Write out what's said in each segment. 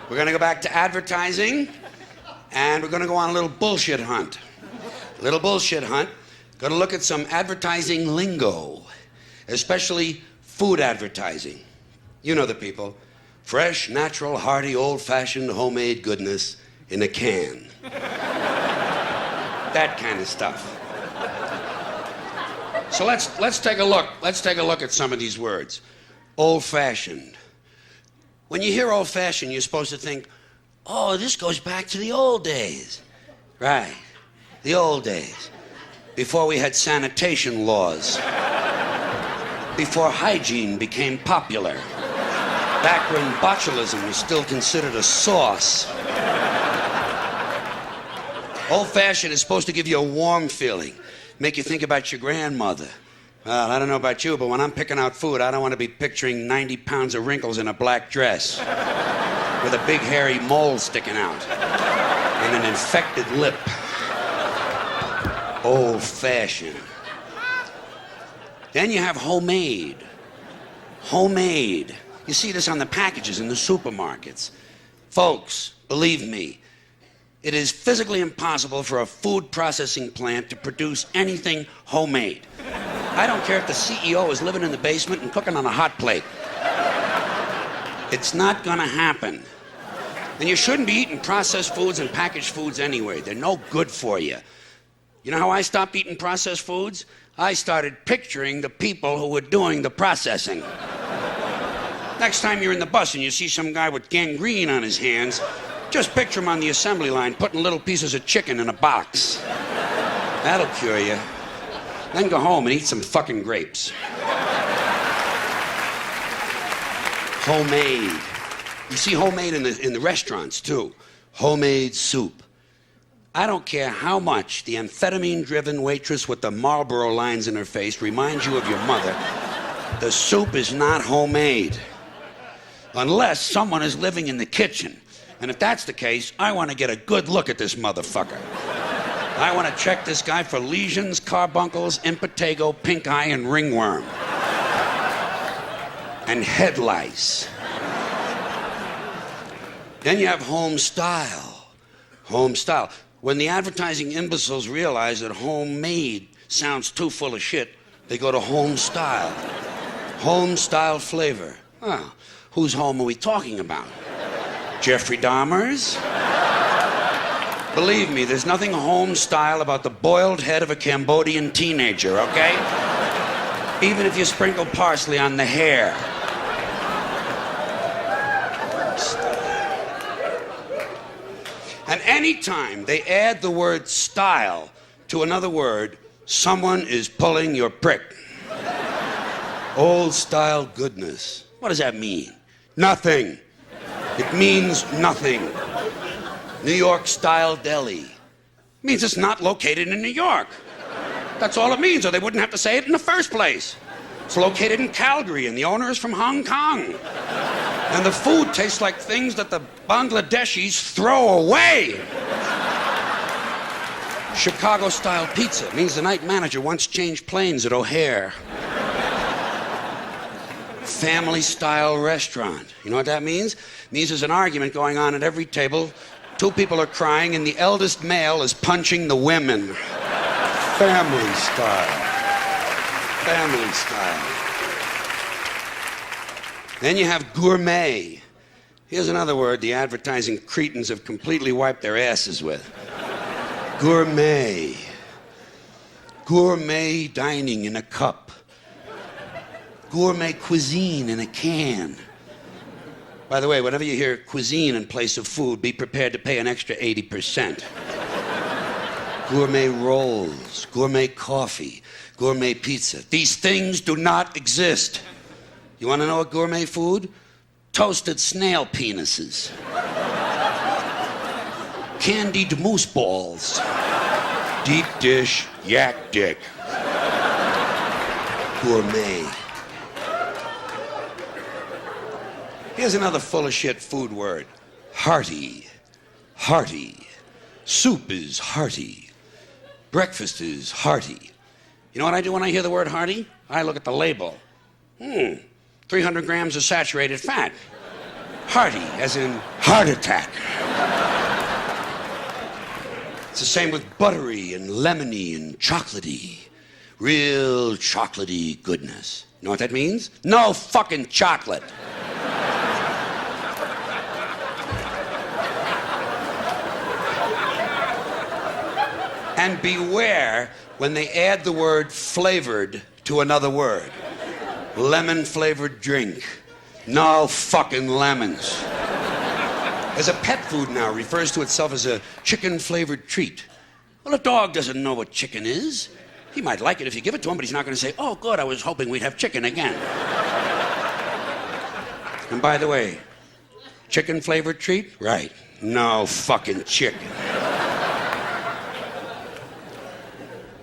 We're going to go back to advertising, and we're going to go on a little bullshit hunt. Little bullshit hunt. Going to look at some advertising lingo, especially food advertising. You know the people. Fresh, natural, hearty, old-fashioned, homemade goodness in a can. That kind of stuff. So let's take a look. Let's take a look at some of these words. Old-fashioned. When you hear old-fashioned, you're supposed to think, oh, this goes back to the old days. Right, the old days. Before we had sanitation laws. Before hygiene became popular. Back when botulism was still considered a sauce. Old-fashioned is supposed to give you a warm feeling, make you think about your grandmother. Well, I don't know about you, but when I'm picking out food, I don't want to be picturing 90 pounds of wrinkles in a black dress with a big hairy mole sticking out and an infected lip. Old-fashioned. Then you have homemade. Homemade. You see this on the packages in the supermarkets. Folks, believe me, it is physically impossible for a food processing plant to produce anything homemade. I don't care if the CEO is living in the basement and cooking on a hot plate. It's not gonna happen. And you shouldn't be eating processed foods and packaged foods anyway. They're no good for you. You know how I stopped eating processed foods? I started picturing the people who were doing the processing. Next time you're in the bus and you see some guy with gangrene on his hands, just picture him on the assembly line putting little pieces of chicken in a box. That'll cure you. Then go home and eat some fucking grapes. Homemade. You see homemade in the restaurants, too. Homemade soup. I don't care how much the amphetamine-driven waitress with the Marlboro lines in her face reminds you of your mother, the soup is not homemade. Unless someone is living in the kitchen. And if that's the case, I want to get a good look at this motherfucker. I want to check this guy for lesions, carbuncles, impetigo, pink eye, and ringworm. And head lice. Then you have home style. Home style. When the advertising imbeciles realize that homemade sounds too full of shit, they go to home style. Home style flavor. Oh, whose home are we talking about? Jeffrey Dahmer's? Believe me, there's nothing home style about the boiled head of a Cambodian teenager, okay? Even if you sprinkle parsley on the hair. And anytime they add the word style to another word, someone is pulling your prick. Old style goodness. What does that mean? Nothing. It means nothing. New York style deli. It means it's not located in New York. That's all it means, or they wouldn't have to say it in the first place. It's located in Calgary, and the owner is from Hong Kong. And the food tastes like things that the Bangladeshis throw away. Chicago-style pizza means the night manager once changed planes at O'Hare. Family-style restaurant. You know what that means? It means there's an argument going on at every table. Two people are crying, and the eldest male is punching the women. Family style. Family style. Then you have gourmet. Here's another word the advertising cretins have completely wiped their asses with. Gourmet. Gourmet dining in a cup. Gourmet cuisine in a can. By the way, whenever you hear cuisine in place of food, be prepared to pay an extra 80%. Gourmet rolls, gourmet coffee, gourmet pizza. These things do not exist. You want to know what gourmet food? Toasted snail penises. Candied moose balls. Deep dish yak dick. Gourmet. Here's another full of shit food word. Hearty. Hearty. Soup is hearty. Breakfast is hearty. You know what I do when I hear the word hearty? I look at the label. 300 grams of saturated fat. Hearty, as in heart attack. It's the same with buttery and lemony and chocolatey. Real chocolatey goodness. You know what that means? No fucking chocolate. And beware when they add the word flavored to another word. Lemon-flavored drink. No fucking lemons. As a pet food now refers to itself as a chicken-flavored treat. Well, a dog doesn't know what chicken is. He might like it if you give it to him, but he's not going to say, oh, good, I was hoping we'd have chicken again. And by the way, chicken-flavored treat? Right. No fucking chicken.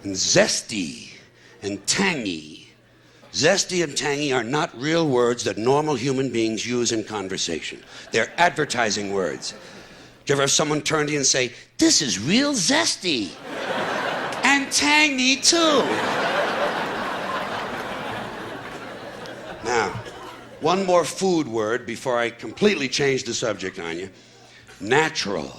And zesty and tangy. Zesty and tangy are not real words that normal human beings use in conversation. They're advertising words. Do you ever have someone turn to you and say, this is real zesty? And tangy, too. Now, one more food word before I completely change the subject on you. Natural.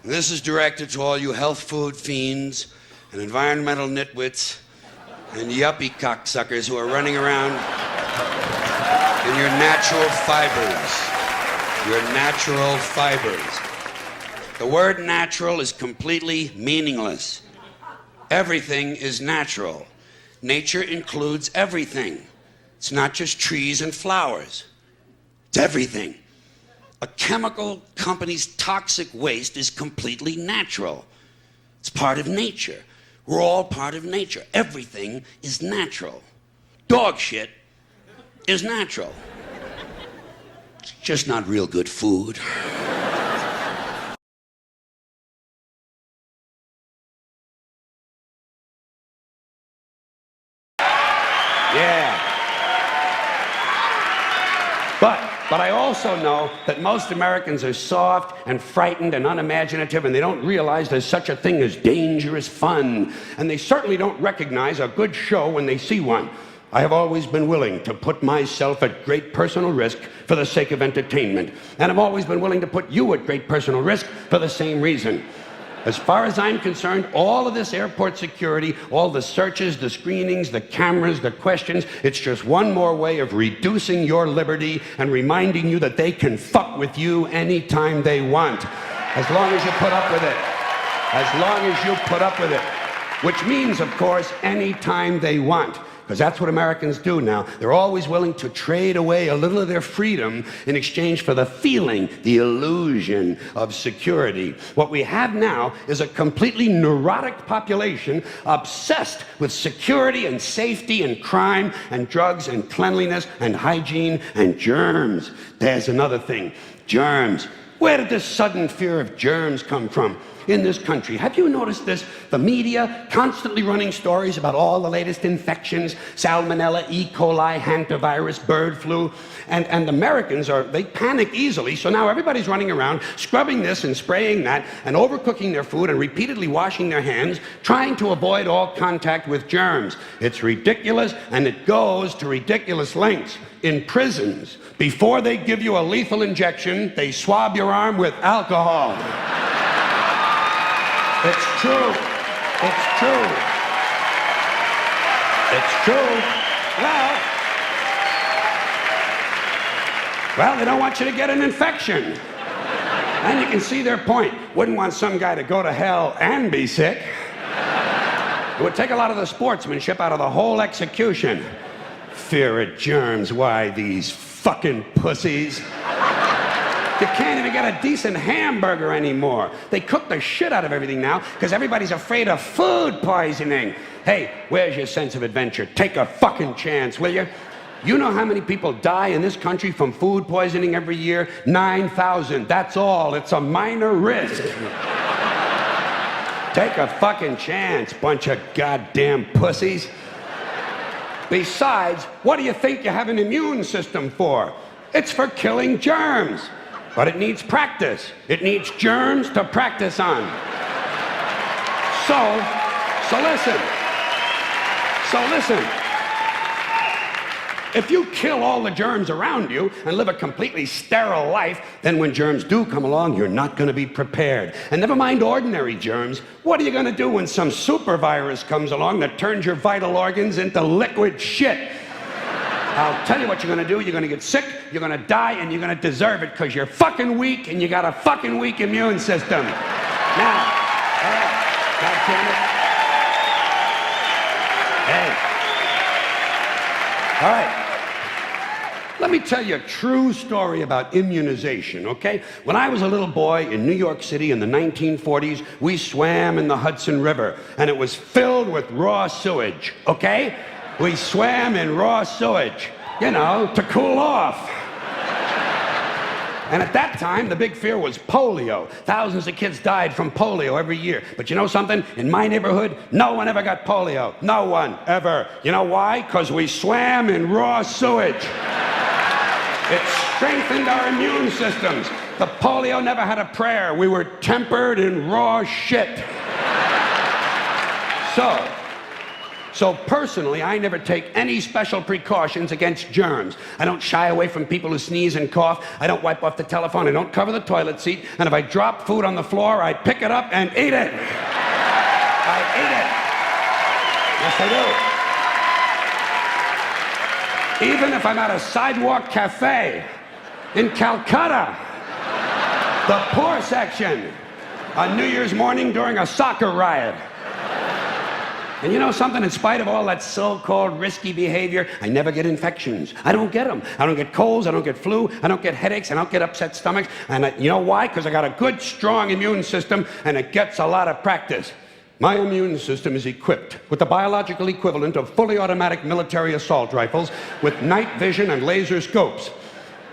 And this is directed to all you health food fiends and environmental nitwits and yuppie cocksuckers who are running around in your natural fibers. Your natural fibers. The word natural is completely meaningless. Everything is natural. Nature includes everything. It's not just trees and flowers. It's everything. A chemical company's toxic waste is completely natural. It's part of nature. We're all part of nature. Everything is natural. Dog shit is natural. It's just not real good food. Yeah. But I also know that most Americans are soft and frightened and unimaginative, and they don't realize there's such a thing as dangerous fun. And they certainly don't recognize a good show when they see one. I have always been willing to put myself at great personal risk for the sake of entertainment. And I've always been willing to put you at great personal risk for the same reason. As far as I'm concerned, all of this airport security, all the searches, the screenings, the cameras, the questions, it's just one more way of reducing your liberty and reminding you that they can fuck with you anytime they want. As long as you put up with it. As long as you put up with it. Which means, of course, anytime they want. Because that's what Americans do now. They're always willing to trade away a little of their freedom in exchange for the feeling, the illusion of security. What we have now is a completely neurotic population obsessed with security and safety and crime and drugs and cleanliness and hygiene and germs. There's another thing, germs. Where did this sudden fear of germs come from? In this country. Have you noticed this? The media constantly running stories about all the latest infections, salmonella, E. coli, hantavirus, bird flu, and Americans they panic easily, so now everybody's running around scrubbing this and spraying that and overcooking their food and repeatedly washing their hands, trying to avoid all contact with germs. It's ridiculous, and it goes to ridiculous lengths. In prisons, before they give you a lethal injection, they swab your arm with alcohol. It's true. It's true. It's true. Well, they don't want you to get an infection. And you can see their point. Wouldn't want some guy to go to hell and be sick. It would take a lot of the sportsmanship out of the whole execution. Fear of germs, why these fucking pussies? You can't even get a decent hamburger anymore. They cook the shit out of everything now because everybody's afraid of food poisoning. Hey, where's your sense of adventure? Take a fucking chance, will you? You know how many people die in this country from food poisoning every year? 9,000. That's all. It's a minor risk. Take a fucking chance, bunch of goddamn pussies. Besides, what do you think you have an immune system for? It's for killing germs. But it needs practice. It needs germs to practice on. So listen. If you kill all the germs around you and live a completely sterile life, then when germs do come along, you're not going to be prepared. And never mind ordinary germs, what are you going to do when some super virus comes along that turns your vital organs into liquid shit? I'll tell you what you're going to do. You're going to get sick, you're going to die, and you're going to deserve it because you're fucking weak and you got a fucking weak immune system. Now, God damn it. Hey. All right. Let me tell you a true story about immunization, okay? When I was a little boy in New York City in the 1940s, we swam in the Hudson River, and it was filled with raw sewage, okay? We swam in raw sewage, you know, to cool off. And at that time, the big fear was polio. Thousands of kids died from polio every year. But you know something? In my neighborhood, no one ever got polio. No one, ever. You know why? Because we swam in raw sewage. It strengthened our immune systems. The polio never had a prayer. We were tempered in raw shit. So personally, I never take any special precautions against germs. I don't shy away from people who sneeze and cough. I don't wipe off the telephone. I don't cover the toilet seat. And if I drop food on the floor, I pick it up and eat it. I eat it. Yes, I do. Even if I'm at a sidewalk cafe in Calcutta, the poor section, on New Year's morning during a soccer riot. And you know something? In spite of all that so-called risky behavior, I never get infections. I don't get them. I don't get colds. I don't get flu. I don't get headaches. I don't get upset stomachs. And you know why? Because I got a good, strong immune system, and it gets a lot of practice. My immune system is equipped with the biological equivalent of fully automatic military assault rifles with night vision and laser scopes.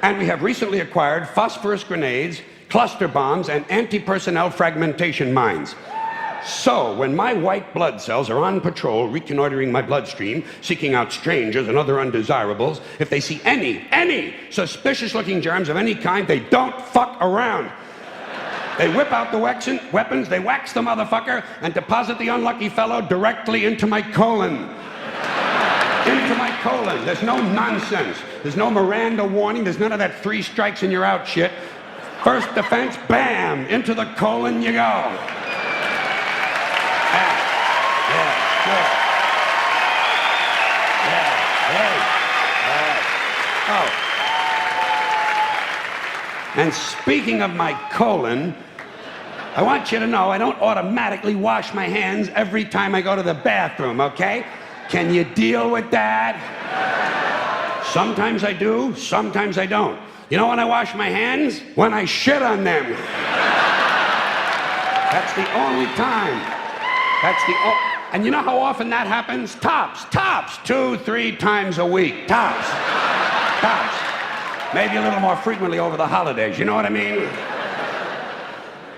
And we have recently acquired phosphorus grenades, cluster bombs, and anti-personnel fragmentation mines. So, when my white blood cells are on patrol, reconnoitering my bloodstream, seeking out strangers and other undesirables, if they see any suspicious-looking germs of any kind, they don't fuck around. They whip out the weapons, they wax the motherfucker, and deposit the unlucky fellow directly into my colon. Into my colon. There's no nonsense. There's no Miranda warning. There's none of that 3 strikes and you're out shit. First defense, bam, into the colon you go. And speaking of my colon, I want you to know I don't automatically wash my hands every time I go to the bathroom, okay? Can you deal with that? Sometimes I do, sometimes I don't. You know when I wash my hands? When I shit on them. That's the only time. And you know how often that happens? Tops, 2, 3 times a week. Tops. Maybe a little more frequently over the holidays, you know what I mean?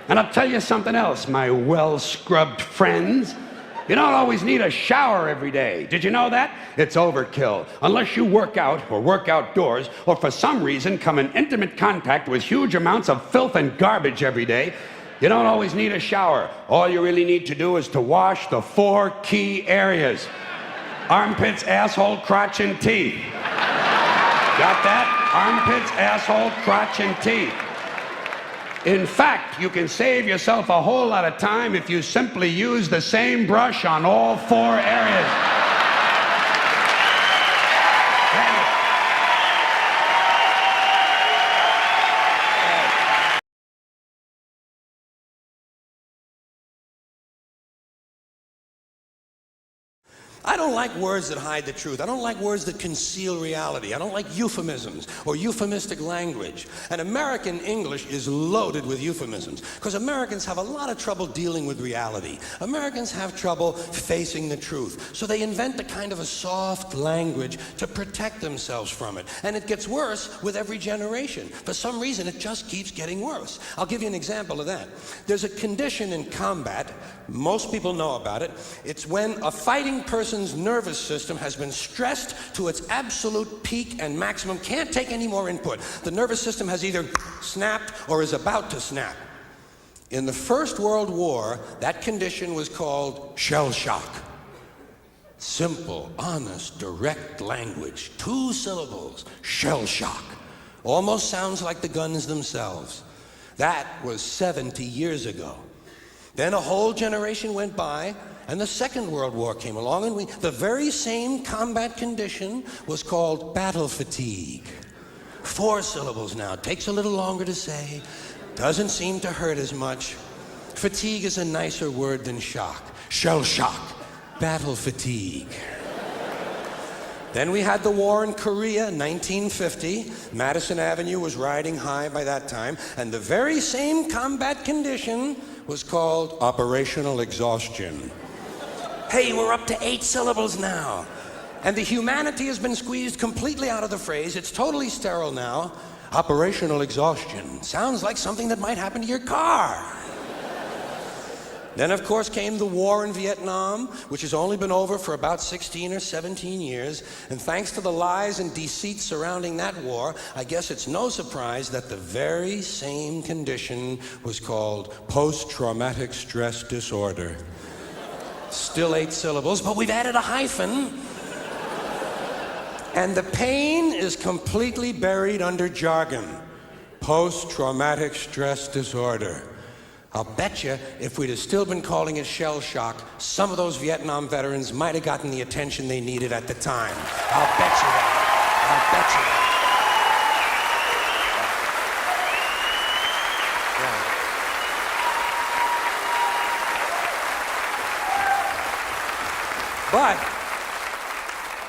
And I'll tell you something else, my well-scrubbed friends. You don't always need a shower every day. Did you know that? It's overkill. Unless you work out or work outdoors or for some reason come in intimate contact with huge amounts of filth and garbage every day, you don't always need a shower. All you really need to do is to wash the 4 key areas. Armpits, asshole, crotch, and teeth. Got that? Armpits, asshole, crotch, and teeth. In fact, you can save yourself a whole lot of time if you simply use the same brush on all 4 areas. I don't like words that hide the truth. I don't like words that conceal reality. I don't like euphemisms or euphemistic language. And American English is loaded with euphemisms because Americans have a lot of trouble dealing with reality. Americans have trouble facing the truth. So they invent a kind of a soft language to protect themselves from it. And it gets worse with every generation. For some reason, it just keeps getting worse. I'll give you an example of that. There's a condition in combat, most people know about it. It's when a fighting person's nervous system has been stressed to its absolute peak and maximum, can't take any more input. The nervous system has either snapped or is about to snap. In the First World War, that condition was called shell shock. Simple, honest, direct language. 2 syllables. Shell shock. Almost sounds like the guns themselves. That was 70 years ago. Then a whole generation went by, and the Second World War came along, and the very same combat condition was called battle fatigue. 4 syllables now. Takes a little longer to say. Doesn't seem to hurt as much. Fatigue is a nicer word than shock. Shell shock. Battle fatigue. Then we had the war in Korea in 1950. Madison Avenue was riding high by that time, and the very same combat condition was called operational exhaustion. Hey, we're up to 8 syllables now. And the humanity has been squeezed completely out of the phrase. It's totally sterile now. Operational exhaustion. Sounds like something that might happen to your car. Then, of course, came the war in Vietnam, which has only been over for about 16 or 17 years. And thanks to the lies and deceit surrounding that war, I guess it's no surprise that the very same condition was called post-traumatic stress disorder. Still 8 syllables, but we've added a hyphen. And the pain is completely buried under jargon. Post-traumatic stress disorder. I'll bet you if we'd have still been calling it shell shock, some of those Vietnam veterans might have gotten the attention they needed at the time. I'll bet you that. I'll bet you that.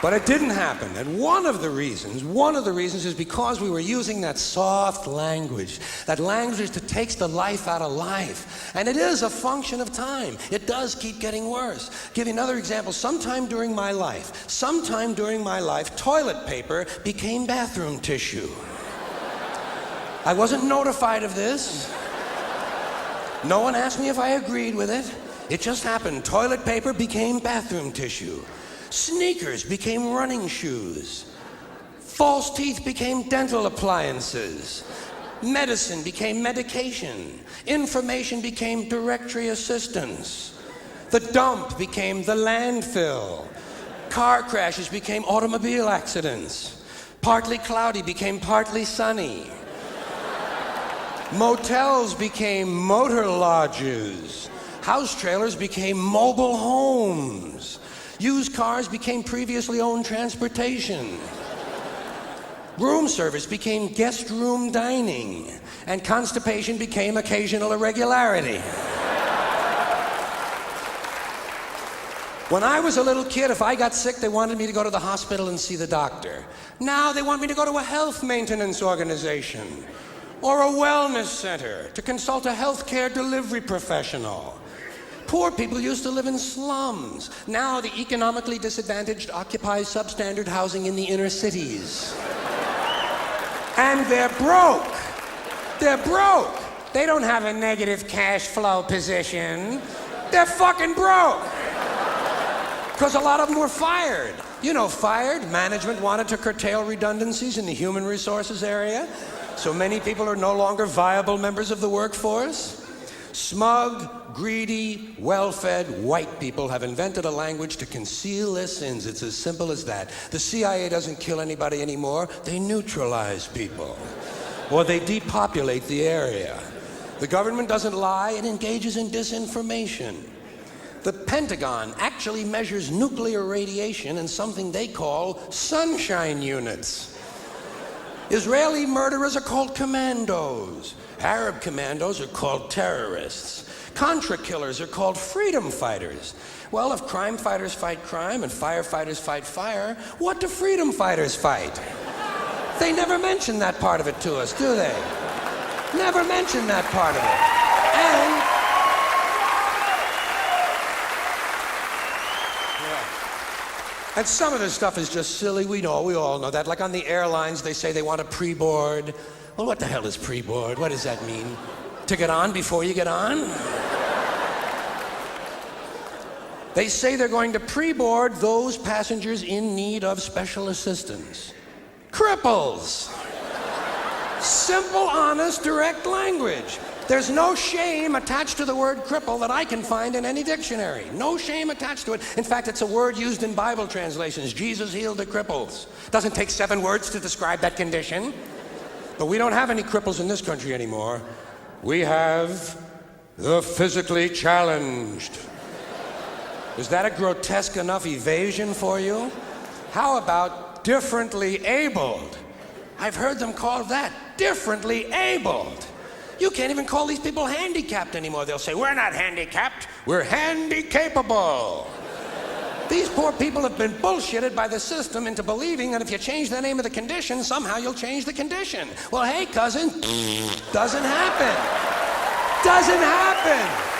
But it didn't happen. And one of the reasons is because we were using that soft language, that language that takes the life out of life. And it is a function of time. It does keep getting worse. Give you another example. Sometime during my life, toilet paper became bathroom tissue. I wasn't notified of this. No one asked me if I agreed with it. It just happened. Toilet paper became bathroom tissue. Sneakers became running shoes. False teeth became dental appliances. Medicine became medication. Information became directory assistance. The dump became the landfill. Car crashes became automobile accidents. Partly cloudy became partly sunny. Motels became motor lodges. House trailers became mobile homes. Used cars became previously owned transportation. Room service became guest room dining. And constipation became occasional irregularity. When I was a little kid, if I got sick, they wanted me to go to the hospital and see the doctor. Now they want me to go to a health maintenance organization or a wellness center to consult a healthcare delivery professional. Poor people used to live in slums. Now the economically disadvantaged occupy substandard housing in the inner cities. And they're broke. They're broke. They don't have a negative cash flow position. They're fucking broke. Because a lot of them were fired. You know, fired. Management wanted to curtail redundancies in the human resources area. So many people are no longer viable members of the workforce. Smug, greedy, well-fed white people have invented a language to conceal their sins. It's as simple as that. The CIA doesn't kill anybody anymore. They neutralize people. Or they depopulate the area. The government doesn't lie. It engages in disinformation. The Pentagon actually measures nuclear radiation in something they call sunshine units. Israeli murderers are called commandos. Arab commandos are called terrorists. Contra killers are called freedom fighters. Well, if crime fighters fight crime and firefighters fight fire, what do freedom fighters fight? They never mention that part of it to us, do they? Never mention that part of it. And some of this stuff is just silly. We all know that. Like on the airlines, they say they want a pre-board. Well, what the hell is pre-board? What does that mean? To get on before you get on? They say they're going to pre-board those passengers in need of special assistance. Cripples. Simple, honest, direct language. There's no shame attached to the word cripple that I can find in any dictionary. No shame attached to it. In fact, it's a word used in Bible translations. Jesus healed the cripples. Doesn't take 7 words to describe that condition. But we don't have any cripples in this country anymore. We have the physically challenged. Is that a grotesque enough evasion for you? How about differently abled? I've heard them called that, differently abled. You can't even call these people handicapped anymore. They'll say, we're not handicapped, we're handy-capable. These poor people have been bullshitted by the system into believing that if you change the name of the condition, somehow you'll change the condition. Well, hey, cousin, doesn't happen. Doesn't happen.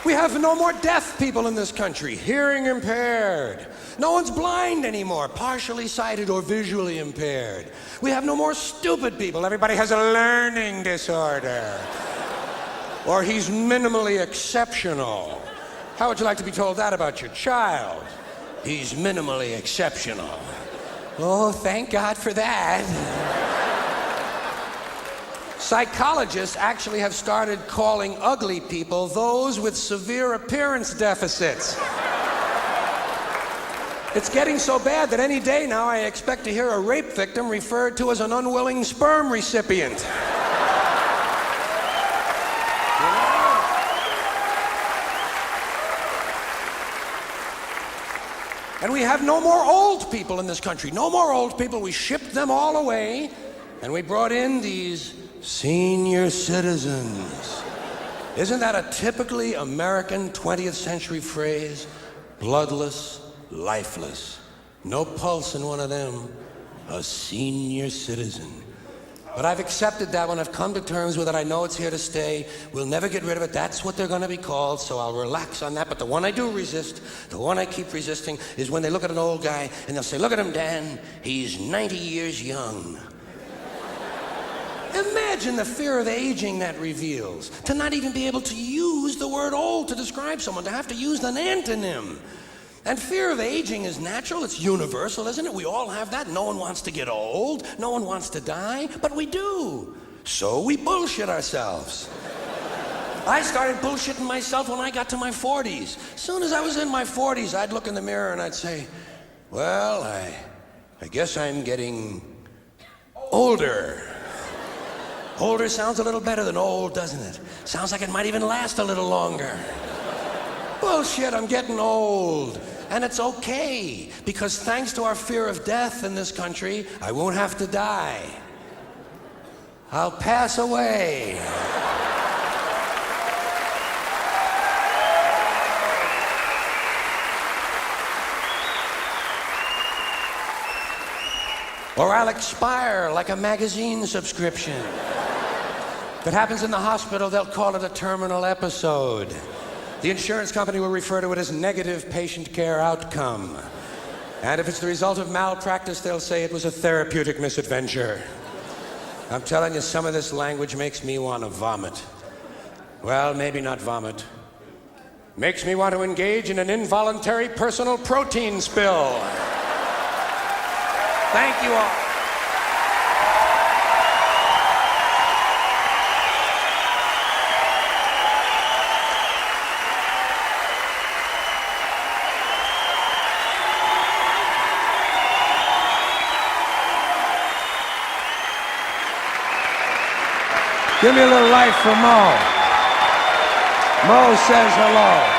We have no more deaf people in this country, hearing impaired. No one's blind anymore, partially sighted or visually impaired. We have no more stupid people. Everybody has a learning disorder. Or he's minimally exceptional. How would you like to be told that about your child? He's minimally exceptional. Oh, thank God for that. Psychologists actually have started calling ugly people those with severe appearance deficits. It's getting so bad that any day now I expect to hear a rape victim referred to as an unwilling sperm recipient. And we have no more old people in this country. No more old people. We shipped them all away, and we brought in these senior citizens. Isn't that a typically American 20th century phrase? Bloodless, lifeless. No pulse in one of them. A senior citizen. But I've accepted that one. I've come to terms with it. I know it's here to stay. We'll never get rid of it. That's what they're going to be called, so I'll relax on that. But the one I do resist, the one I keep resisting, is when they look at an old guy and they'll say, look at him, Dan. He's 90 years young. Imagine the fear of aging that reveals. To not even be able to use the word old to describe someone, to have to use an antonym. And fear of aging is natural, it's universal, isn't it? We all have that. No one wants to get old, no one wants to die, but we do. So we bullshit ourselves. I started bullshitting myself when I got to my 40s. As soon as I was in my 40s, I'd look in the mirror and I'd say, well, I guess I'm getting older. Older sounds a little better than old, doesn't it? Sounds like it might even last a little longer. Bullshit, I'm getting old. And it's okay, because thanks to our fear of death in this country, I won't have to die. I'll pass away. Or I'll expire like a magazine subscription. If it happens in the hospital, they'll call it a terminal episode. The insurance company will refer to it as negative patient care outcome. And if it's the result of malpractice, they'll say it was a therapeutic misadventure. I'm telling you, some of this language makes me want to vomit. Well, maybe not vomit. Makes me want to engage in an involuntary personal protein spill. Thank you all. Give me a little life for Mo. Mo says hello.